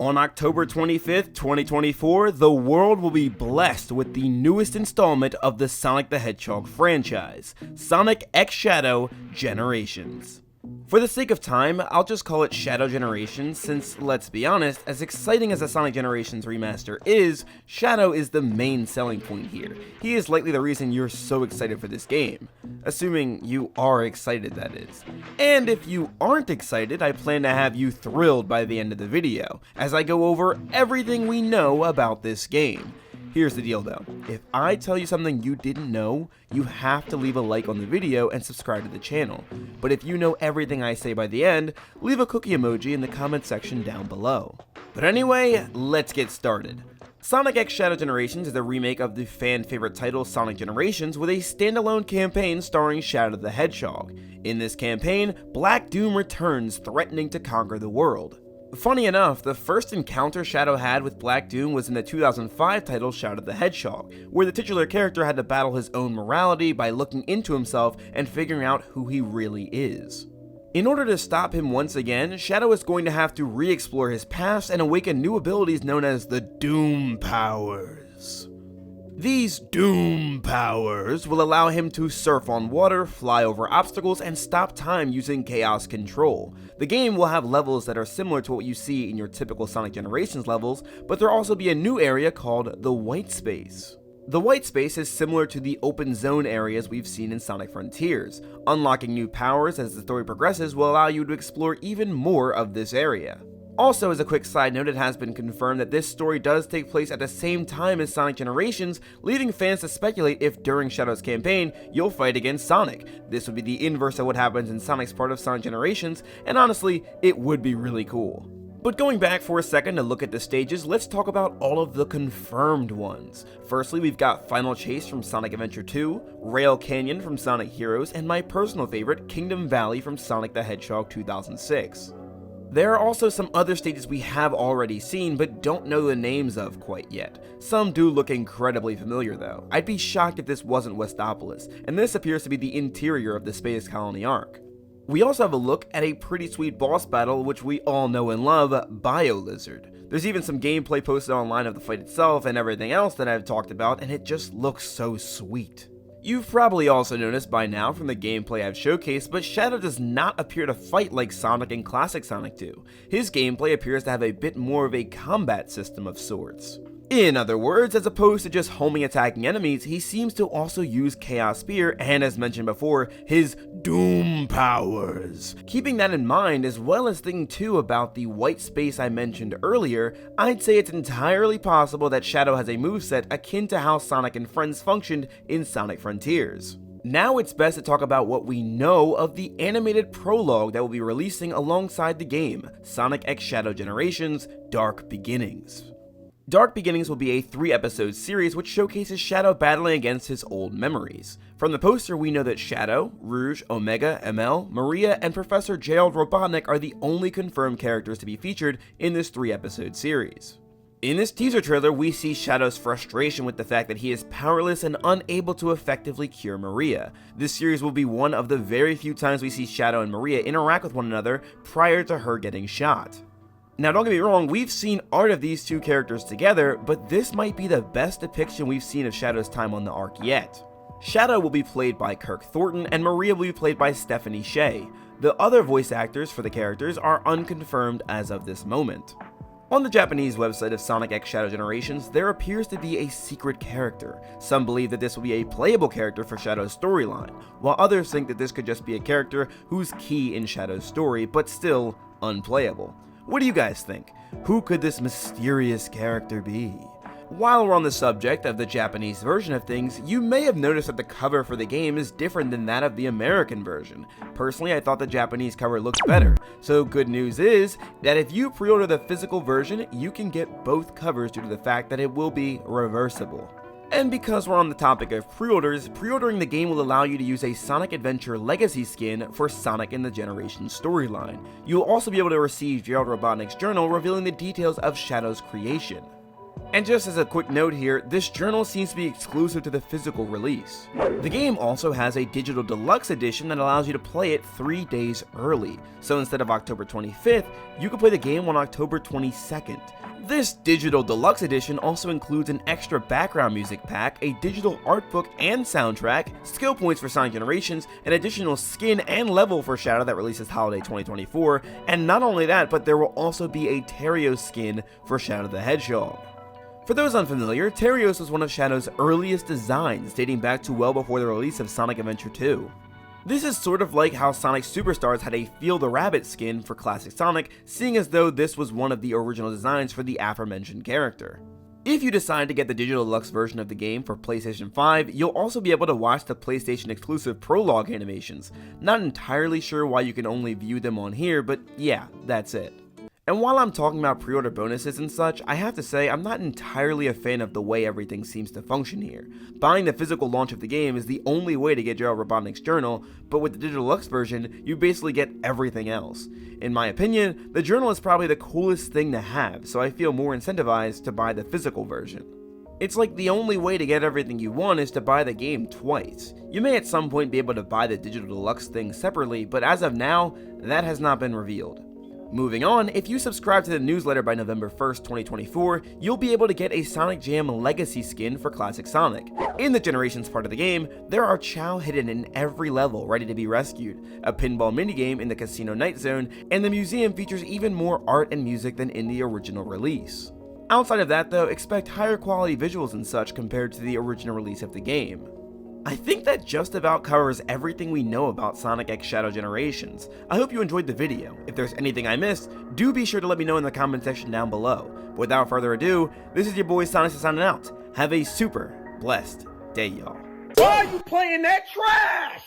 On October 25th, 2024, the world will be blessed with the newest installment of the Sonic the Hedgehog franchise, Sonic X Shadow Generations. For the sake of time, I'll just call it Shadow Generations since, let's be honest, as exciting as the Sonic Generations remaster is, Shadow is the main selling point here. He is likely the reason you're so excited for this game. Assuming you are excited, that is. And if you aren't excited, I plan to have you thrilled by the end of the video, as I go over everything we know about this game. Here's the deal though, if I tell you something you didn't know, you have to leave a like on the video and subscribe to the channel. But if you know everything I say by the end, leave a cookie emoji in the comment section down below. But anyway, let's get started. Sonic X Shadow Generations is a remake of the fan favorite title Sonic Generations with a standalone campaign starring Shadow the Hedgehog. In this campaign, Black Doom returns threatening to conquer the world. Funny enough, the first encounter Shadow had with Black Doom was in the 2005 title Shadow the Hedgehog, where the titular character had to battle his own morality by looking into himself and figuring out who he really is. In order to stop him once again, Shadow is going to have to re-explore his past and awaken new abilities known as the Doom Powers. These Doom Powers will allow him to surf on water, fly over obstacles, and stop time using Chaos Control. The game will have levels that are similar to what you see in your typical Sonic Generations levels, but there'll also be a new area called the White Space. The White Space is similar to the open zone areas we've seen in Sonic Frontiers. Unlocking new powers as the story progresses will allow you to explore even more of this area. Also, as a quick side note, it has been confirmed that this story does take place at the same time as Sonic Generations, leading fans to speculate if during Shadow's campaign, you'll fight against Sonic. This would be the inverse of what happens in Sonic's part of Sonic Generations, and honestly, it would be really cool. But going back for a second to look at the stages, let's talk about all of the confirmed ones. Firstly, we've got Final Chase from Sonic Adventure 2, Rail Canyon from Sonic Heroes, and my personal favorite, Kingdom Valley from Sonic the Hedgehog 2006. There are also some other stages we have already seen but don't know the names of quite yet. Some do look incredibly familiar though. I'd be shocked if this wasn't Westopolis, and this appears to be the interior of the Space Colony arc. We also have a look at a pretty sweet boss battle which we all know and love, BioLizard. There's even some gameplay posted online of the fight itself and everything else that I've talked about, and it just looks so sweet. You've probably also noticed by now from the gameplay I've showcased, but Shadow does not appear to fight like Sonic and Classic Sonic do. His gameplay appears to have a bit more of a combat system of sorts. In other words, as opposed to just homing attacking enemies, he seems to also use Chaos Spear and, as mentioned before, his Doom Powers. Keeping that in mind, as well as thinking too about the white space I mentioned earlier, I'd say it's entirely possible that Shadow has a moveset akin to how Sonic and Friends functioned in Sonic Frontiers. Now it's best to talk about what we know of the animated prologue that will be releasing alongside the game, Sonic X Shadow Generations Dark Beginnings. Dark Beginnings will be a 3-episode series which showcases Shadow battling against his old memories. From the poster, we know that Shadow, Rouge, Omega, ML, Maria, and Professor Gerald Robotnik are the only confirmed characters to be featured in this 3-episode series. In this teaser trailer, we see Shadow's frustration with the fact that he is powerless and unable to effectively cure Maria. This series will be one of the very few times we see Shadow and Maria interact with one another prior to her getting shot. Now don't get me wrong, we've seen art of these two characters together, but this might be the best depiction we've seen of Shadow's time on the arc yet. Shadow will be played by Kirk Thornton and Maria will be played by Stephanie Sheh. The other voice actors for the characters are unconfirmed as of this moment. On the Japanese website of Sonic X Shadow Generations, there appears to be a secret character. Some believe that this will be a playable character for Shadow's storyline, while others think that this could just be a character who's key in Shadow's story, but still unplayable. What do you guys think? Who could this mysterious character be? While we're on the subject of the Japanese version of things, you may have noticed that the cover for the game is different than that of the American version. Personally, I thought the Japanese cover looked better, so good news is that if you pre-order the physical version, you can get both covers due to the fact that it will be reversible. And because we're on the topic of pre-orders, pre-ordering the game will allow you to use a Sonic Adventure Legacy skin for Sonic in the Generations storyline. You will also be able to receive Gerald Robotnik's journal revealing the details of Shadow's creation. And just as a quick note here, this journal seems to be exclusive to the physical release. The game also has a digital deluxe edition that allows you to play it 3 days early, so instead of October 25th, you can play the game on October 22nd. This digital deluxe edition also includes an extra background music pack, a digital art book and soundtrack, skill points for Sonic Generations, an additional skin and level for Shadow that releases holiday 2024, and not only that, but there will also be a Terios skin for Shadow the Hedgehog. For those unfamiliar, Terios was one of Shadow's earliest designs, dating back to well before the release of Sonic Adventure 2. This is sort of like how Sonic Superstars had a Feel the Rabbit skin for classic Sonic, seeing as though this was one of the original designs for the aforementioned character. If you decide to get the digital deluxe version of the game for PlayStation 5, you'll also be able to watch the PlayStation exclusive prologue animations. Not entirely sure why you can only view them on here, but yeah, that's it. And while I'm talking about pre-order bonuses and such, I have to say I'm not entirely a fan of the way everything seems to function here. Buying the physical launch of the game is the only way to get Gerald Robotnik's journal, but with the digital deluxe version, you basically get everything else. In my opinion, the journal is probably the coolest thing to have, so I feel more incentivized to buy the physical version. It's like the only way to get everything you want is to buy the game twice. You may at some point be able to buy the digital deluxe thing separately, but as of now, that has not been revealed. Moving on, if you subscribe to the newsletter by November 1st, 2024, you'll be able to get a Sonic Jam Legacy skin for Classic Sonic. In the Generations part of the game, there are Chao hidden in every level ready to be rescued, a pinball minigame in the Casino Night Zone, and the museum features even more art and music than in the original release. Outside of that though, expect higher quality visuals and such compared to the original release of the game. I think that just about covers everything we know about Sonic X Shadow Generations. I hope you enjoyed the video. If there's anything I missed, do be sure to let me know in the comment section down below. But without further ado, this is your boy Sonic signing out. Have a super blessed day, y'all. Why are you playing that trash?